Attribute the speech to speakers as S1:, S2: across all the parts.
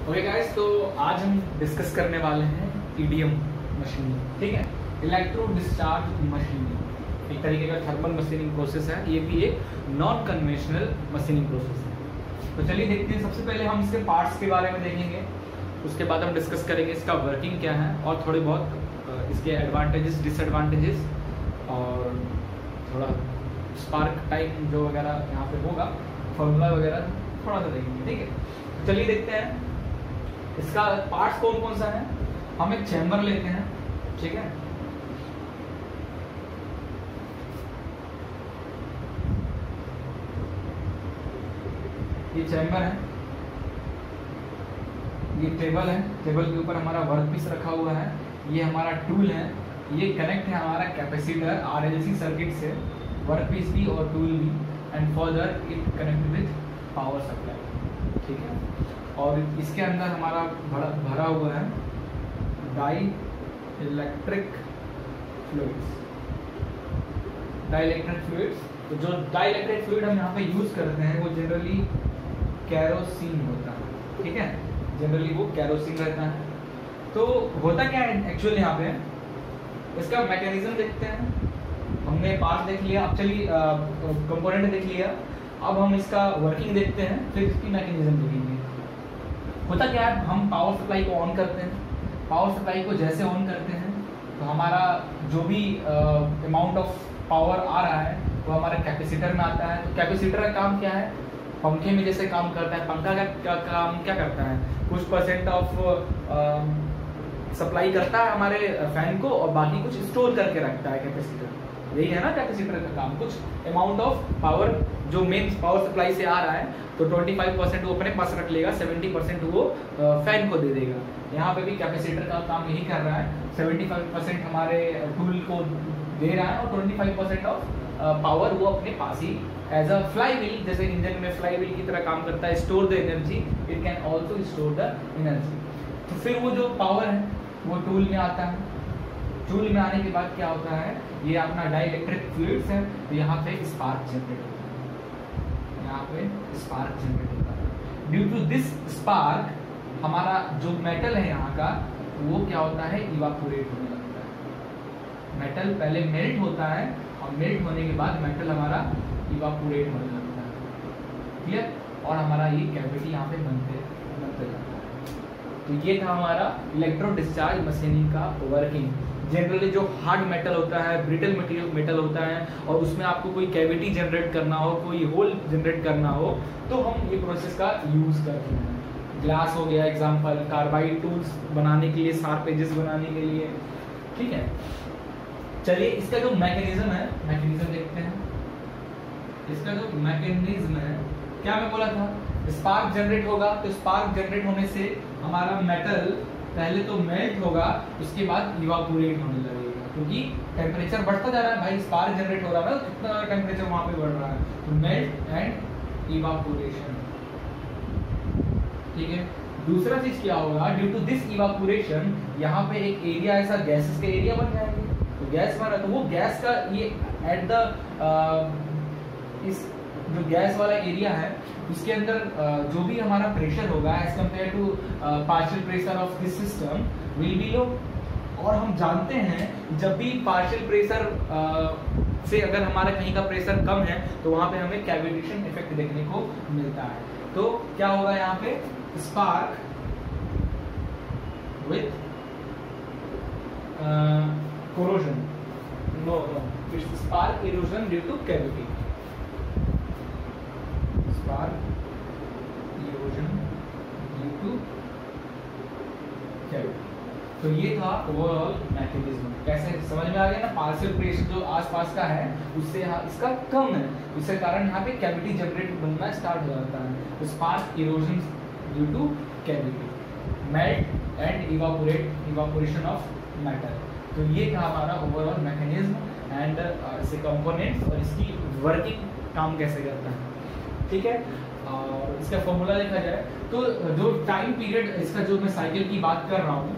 S1: Okay guys, तो आज हम डिस्कस करने वाले हैं ईडीएम मशीन। ठीक है, इलेक्ट्रो डिस्चार्ज मशीन एक तरीके का थर्मल मशीनिंग प्रोसेस है। ये भी एक नॉन कन्वेंशनल मशीनिंग प्रोसेस है। तो चलिए देखते हैं। सबसे पहले हम इसके पार्ट्स के बारे में देखेंगे, उसके बाद हम डिस्कस करेंगे इसका वर्किंग क्या है और थोड़े बहुत इसके एडवांटेजेस डिसएडवांटेजेस और थोड़ा स्पार्क टाइम जो वगैरह यहाँ पे होगा फॉर्मूला वगैरह थोड़ा सा देखेंगे। ठीक है, चलिए देखते हैं इसका पार्ट्स कौन कौन सा है। हम एक चैम्बर लेते हैं। ठीक है, ये चैम्बर है, ये टेबल है, टेबल के ऊपर हमारा वर्कपीस रखा हुआ है, ये हमारा टूल है, ये कनेक्ट है हमारा कैपेसिटर आरएलसी सर्किट से, वर्कपीस भी और टूल भी, and further it connect with power supply. ठीक है, और इसके अंदर हमारा भरा हुआ है dielectric fluids. Dielectric fluids, तो जो डाई इलेक्ट्रिक फ्लूइड हम यहाँ पे यूज करते हैं वो जनरली कैरोसिन होता है। ठीक है, जनरली वो कैरोसिन रहता है। तो होता क्या है एक्चुअली यहाँ पे, इसका मैकेनिज्म देखते हैं। हमने पार्ट देख लिया, अब चलिए कंपोनेंट देख लिया, अब हम इसका वर्किंग देखते हैं, फिर इसकी मैकेनिज्म देखेंगे। होता क्या है, हम पावर सप्लाई को ऑन करते हैं। पावर सप्लाई को जैसे ऑन करते हैं तो हमारा जो भी अमाउंट ऑफ पावर आ रहा है वो हमारे कैपेसिटर में आता है। तो कैपेसिटर का काम क्या है, पंखे में जैसे काम करता है। पंखा का काम क्या करता है, कुछ परसेंट ऑफ सप्लाई करता है हमारे फैन को और बाकी कुछ स्टोर करके रखता है कैपेसिटर। यही है ना कैपेसिटर का काम, कुछ अमाउंट ऑफ पावर जो मेन पावर सप्लाई से आ रहा है तो 25% वो अपने पास रख लेगा, 70% वो फैन को दे देगा। यहाँ पे भी कैपेसिटर का काम यही कर रहा है, 75% हमारे टूल को दे रहा है और 25% ऑफ पावर वो अपने पास ही एज अ फ्लाई व्हील, जैसे इंजन में फ्लाई व्हील की तरह काम करता है, store the energy, it can also store the energy. तो फिर वो जो पावर है वो टूल में आता है। टूल में आने के बाद क्या होता है, ये अपना डाई इलेक्ट्रिक फ्लूइड्स है, तो यहाँ पे स्पार्क जनरेट होता है। यहाँ पे स्पार्क जनरेट होता है। ड्यू टू दिस स्पार्क हमारा जो मेटल है यहाँ का वो क्या होता है, इवापोरेट होने लगता है। मेटल पहले मेल्ट होता है और मेल्ट होने के बाद मेटल हमारा इवापोरेट होने लगता है। क्लियर, और हमारा ये कैविटी यहाँ पे बनते जाता है। तो ये था हमारा इलेक्ट्रो डिस्चार्ज मशीनिंग का वर्किंग। जनरली जो हार्ड मेटल होता है, ब्रिटल मटेरियल मेटल होता है और उसमें आपको कोई कैविटी जनरेट करना हो, कोई होल जनरेट करना हो, तो हम ये प्रोसेस का यूज करते हैं। ग्लास हो गया एग्जांपल, कार्बाइड टूल्स बनाने के लिए, शार्प एजेस बनाने के लिए। ठीक है, चलिए इसका जो मैकेनिज्म है, मैकेनिज्म देखते हैं। इसका जो मैकेनिज्म है, क्या मैं बोला था, स्पार्क जनरेट होगा, तो स्पार्क जनरेट होने से हमारा मेटल पहले तो मेल्ट होगा, उसके बाद इवापोरेट होने लगेगा, क्योंकि टेम्परेचर बढ़ता जा रहा है भाई, स्पार्क जनरेट हो रहा है ना, कितना टेम्परेचर वहां पे बढ़ रहा है, तो मेल्ट एंड इवापोरेशन। ठीक है, दूसरा चीज क्या होगा, ड्यू टू दिस इवापोरेशन यहाँ पे एक एरिया ऐसा गैसेस का एरिया बन जाएंगे। तो गैस बना, तो वो गैस का ये एट द इस जो गैस वाला एरिया है उसके अंदर जो भी हमारा प्रेशर होगा as compared to partial pressure of this system will be low. और हम जानते हैं जब भी पार्शियल प्रेशर से अगर हमारा कहीं का प्रेशर कम है तो वहां पे हमें कैविटेशन इफेक्ट देखने को मिलता है। तो क्या होगा यहाँ पे, spark with corrosion, no, it's spark erosion due to cavity, spark erosion due to cavity। तो ये था ओवरऑल मैकेनिज्म। कैसे समझ में आ गया ना, पार्शियल प्रेशर जो आसपास का है उससे यहाँ इसका कम है, इसके कारण यहाँ पे कैविटी जनरेट बनना स्टार्ट हो जाता है। तो spark erosion due two cavity, melt and evaporation of metal. तो ये था हमारा ओवरऑल मैकेनिज्म एंड इसके कंपोनेंट्स और इसकी वर्किंग काम कैसे करता है। ठीक है, और इसका फॉर्मूला देखा जाए तो जो टाइम पीरियड इसका जो मैं साइकिल की बात कर रहा हूँ,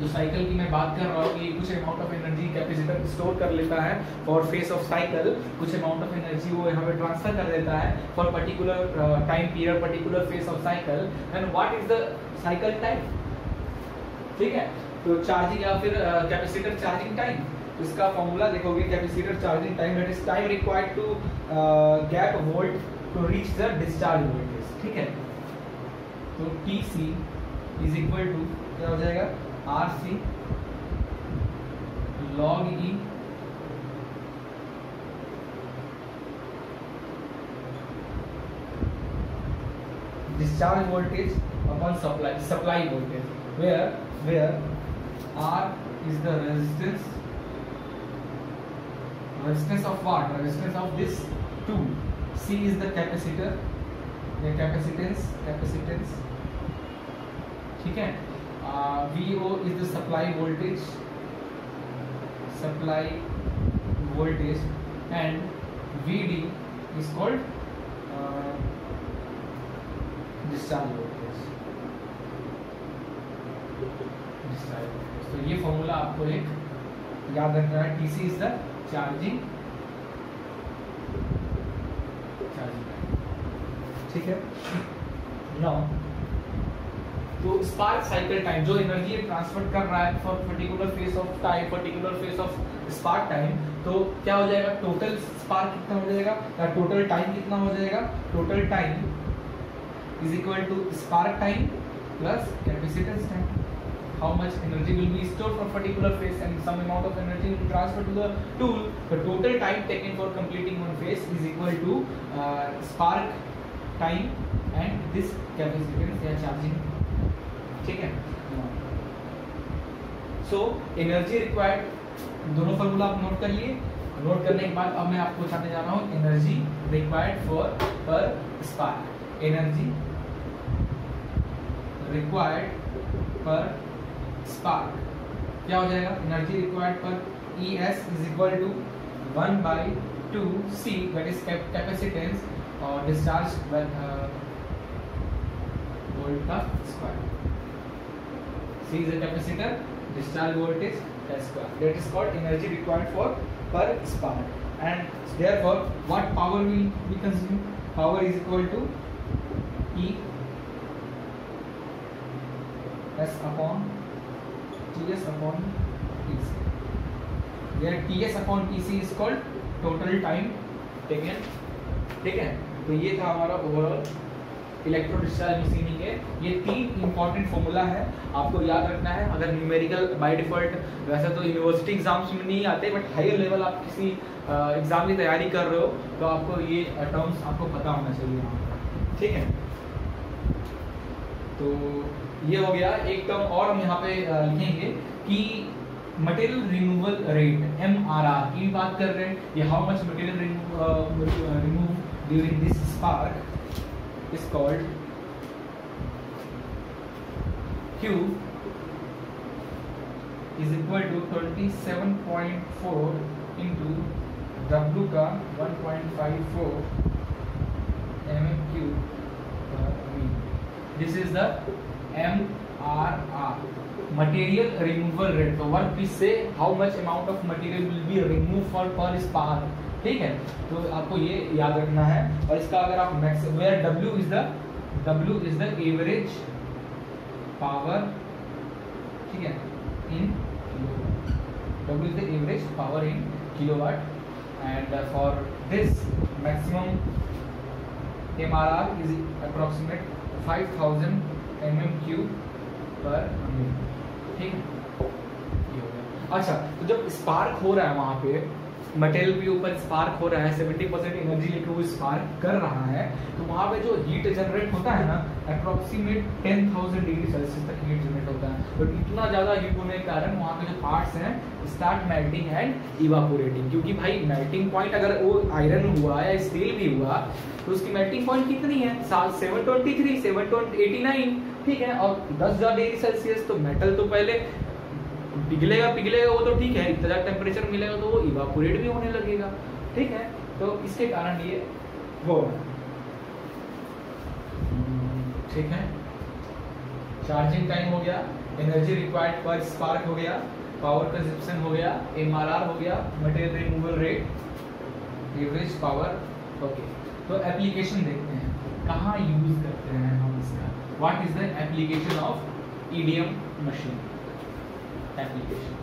S1: जो साइकिल की मैं बात कर रहा हूँ कि कुछ amount of energy capacitor store कर लेता है फॉर फेस ऑफ साइकिल, कुछ अमाउंट ऑफ एनर्जी वो यहाँ पे ट्रांसफर कर देता है for particular time period, particular phase of cycle. And what is the cycle time? ठीक है, तो चार्जिंग या फिर कैपेसिटर चार्जिंग टाइम, इसका फॉर्मूला देखोगे, capacitor charging time that is time required to get volt to reach the discharge voltage. ठीक है, तो TC इज इक्वल टू क्या हो जाएगा, RC log E discharge voltage upon supply voltage, where R is the resistance of what? Resistance of this tool. C is the capacitor, the capacitance, ठीक है। VO is the supply voltage, and VD is called discharge voltage। तो ये formula आपको एक याद रखना है। TC is the charging, ठीक है। नाउ तो स्पार्क साइकिल टाइम, जो एनर्जी ट्रांसफर कर रहा है for particular phase of time, particular phase of spark time, तो क्या हो जाएगा, टोटल स्पार्क कितना हो जाएगा या टोटल टाइम कितना हो जाएगा, total time is equal to spark time plus capacitance time. How much energy will be stored for particular phase and some amount of energy will be transferred to the tool. The total time taken for completing one phase is equal to spark time and this capacitance या charging। ठीक है, so energy required, दोनों formula आप note कर लिए। Note करने के बाद अब मैं आपको बताने जा रहा हूँ energy required for per spark. Energy required per spark क्या हो जाएगा, energy required per ES is equal to 1/2C that is capacitance और डिस्चार्ज वोल्ट का square. C is a capacitor, discharge voltage square, that is called energy required for per spark, and therefore what power will be consumed? Power is equal to E S upon TS upon TC, where TS upon TC is called total time taken। ठीक है, तो ये था हमारा overall electro discharge machining के ये 3 important formula है, आपको याद रखना है। अगर न्यूमेरिकल बाय डिफॉल्ट वैसे तो यूनिवर्सिटी एग्जाम्स में नहीं आते, बट हायर लेवल आप किसी एग्जाम की तैयारी कर रहे हो तो आपको ये टर्म्स आपको पता होना चाहिए। ठीक है, तो ये हो गया एक टर्म और हम यहाँ पे लिखेंगे कि मटेरियल रिमूवल रेट MRR की बात कर रहे हैं। ये how much material remove during this spark is called Q is equal to 27.4 into W का 1.54 mm³ per meter. This is the MRR, material removal rate। तो वर्क पीस से how much amount of material will be removed for per spark। ठीक है, तो आपको ये याद रखना है। और इसका अगर आप max where W is the average power, ठीक है, इन W is the average power in kilowatt, and for this maximum MRR is approximate 5000 mm³ पर मिनट। ठीक है, ये हो गया। अच्छा, तो जब स्पार्क हो रहा है वहां पे मटेरियल के ऊपर स्पार्क हो रहा है, 70% एनर्जी लेके वो स्पार्क कर रहा है, तो वहाँ पे जो हीट जनरेट होता है ना, अप्रोक्सीमेट 10,000 डिग्री सेल्सियस तक हीट जनरेट होता है। तो इतना ज़्यादा हीट होने के कारण वहाँ पे जो पार्ट्स हैं स्टार्ट मेल्टिंग एंड इवापोरेटिंग। क्योंकि भाई मेल्टिंग पॉइंट अगर वो आयरन हुआ या स्टील भी हुआ तो उसकी मेल्टिंग पॉइंट कितनी है, 723, 789। ठीक है, और 10,000 डिग्री सेल्सियस, तो मेटल तो पहले पिघलेगा वो तो ठीक है, इतना ज़्यादा टेम्परेचर मिलेगा तो वो इवापोरेट भी होने लगेगा। ठीक है, तो इसके कारण ये हो रहा है। ठीक है, चार्जिंग टाइम हो गया, एनर्जी रिक्वायर्ड पर स्पार्क हो गया, पावर कंजप्शन हो गया, MRR हो गया, material removal rate, average power. Okay, तो एप्लीकेशन देखते हैं कहाँ यूज करते हैं हम इसका। What is the application of EDM machine? Application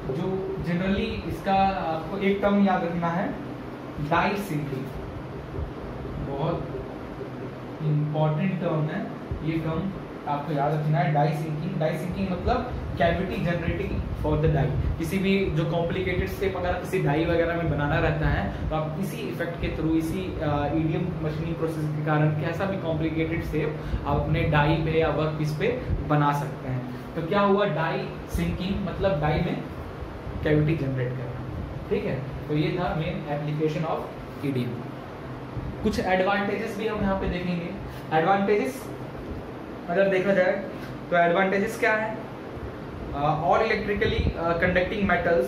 S1: जो जनरली इसका आपको एक टर्म याद रखना है, डाई सिंकिंग। बहुत इंपॉर्टेंट टर्म है ये टर्म, आपको याद रखना है, डाई सिंकिंग। डाई सिंकिंग मतलब cavity generating for the die. किसी भी जो कॉम्प्लिकेटेड शेप अगर किसी डाई वगैरह में बनाना रहता है तो आप इसी इफेक्ट के थ्रू, इसी EDM मशीनिंग प्रोसेस के कारण कैसा भी कॉम्प्लिकेटेड शेप आप अपने डाई पे या वर्क पीस पे बना सकते हैं। तो क्या हुआ, डाई सिंकिंग मतलब डाई में कैविटी जनरेट करना। ठीक है, तो ये था मेन एप्लीकेशन ऑफ EDM। कुछ एडवांटेजेस भी हम यहाँ पे देखेंगे। एडवांटेजेस अगर देखा जाए तो एडवांटेजेस क्या है, all electrically conducting metals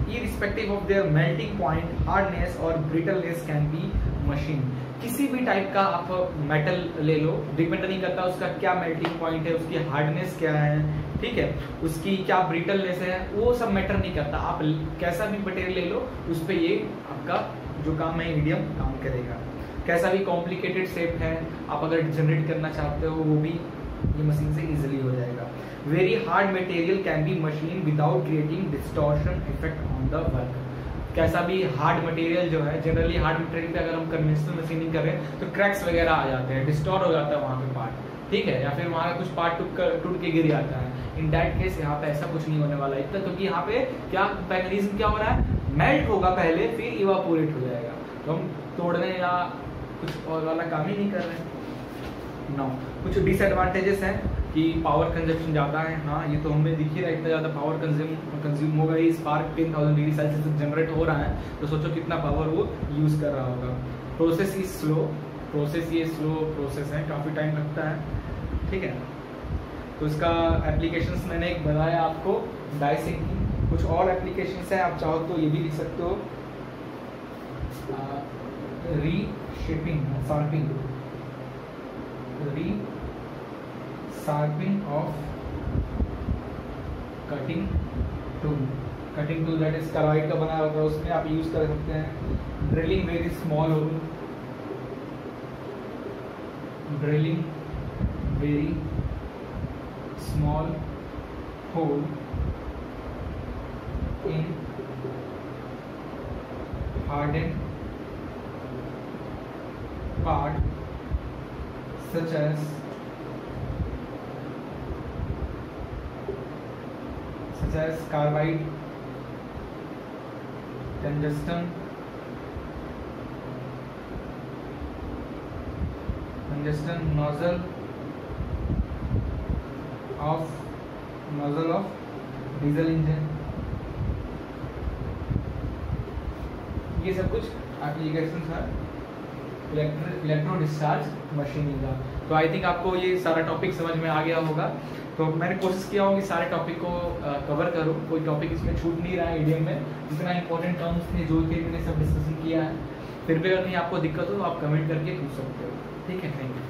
S1: irrespective of their melting point, hardness और brittleness can be machined। किसी भी टाइप का आप मेटल ले लो, डिपेंड नहीं करता उसका क्या मेल्टिंग पॉइंट है, उसकी हार्डनेस क्या है, ठीक है, उसकी क्या ब्रिटलनेस है, वो सब मैटर नहीं करता। आप कैसा भी मटेरियल ले लो उस पर ये आपका जो काम है EDM काम करेगा। कैसा भी कॉम्प्लिकेटेड शेप है आप अगर जनरेट करना चाहते हो वो भी ये मशीन से इजीली हो जाएगा। Very hard material can be machine without creating distortion effect on the work. कैसा भी हार्ड मटेरियल जो है, जनरली हार्ड मटेरियल पे अगर हम कन्वेंशनल मशीनिंग कर रहे हैं तो क्रैक्स वगैरह आ जाते हैं, डिस्टॉर्ट हो जाता है वहाँ पे पार्ट, ठीक है, या फिर वहाँ का कुछ पार्ट टूट के गिर जाता है। इन दैट केस यहाँ पे ऐसा कुछ नहीं होने वाला इतना, क्योंकि यहाँ पे क्या मैकेनिज्म क्या हो रहा है, मेल्ट होगा पहले फिर इवापोरेट हो जाएगा। तो हम तोड़ने या कुछ और वाला काम ही नहीं कर रहे हैं। नो, कुछ डिसएडवांटेजेस हैं कि पावर कंजप्शन ज़्यादा है। हाँ, ये तो हमें दिख ही रहा है, इतना ज़्यादा पावर कंज्यूम होगा। ये स्पार्क 10,000 डिग्री सेल्सियस तक जनरेट हो रहा है, तो सोचो कितना पावर वो यूज़ कर रहा होगा। प्रोसेस इज स्लो, ये स्लो प्रोसेस है, काफ़ी टाइम लगता है, ठीक है। तो इसका एप्लीकेशंस मैंने एक बताया आपको, डाई सिंकिंग। कुछ और एप्लीकेशंस हैं, आप चाहो तो ये भी लिख सकते हो, reshaping, sharpening of cutting tool that is carbide का बना होगा, उसमें आप यूज कर सकते हैं। Drilling very small hole, drilling very small hole in hardened part such as carbide, tungsten nozzle of diesel engine। ये सब कुछ एप्लीकेशन है इलेक्ट्रो डिस्चार्ज मशीनिंग का। तो आई थिंक आपको ये सारा टॉपिक समझ में आ गया होगा। तो मैंने कोशिश किया होगा कि सारे टॉपिक को कवर करूँ, कोई टॉपिक इसमें छूट नहीं रहा है। EDM में जितना इंपॉर्टेंट टर्म्स थे जो थे मैंने सब डिस्कशन किया है। फिर भी अगर कहीं आपको दिक्कत हो तो आप कमेंट करके पूछ सकते हो, ठीक है। Thank you.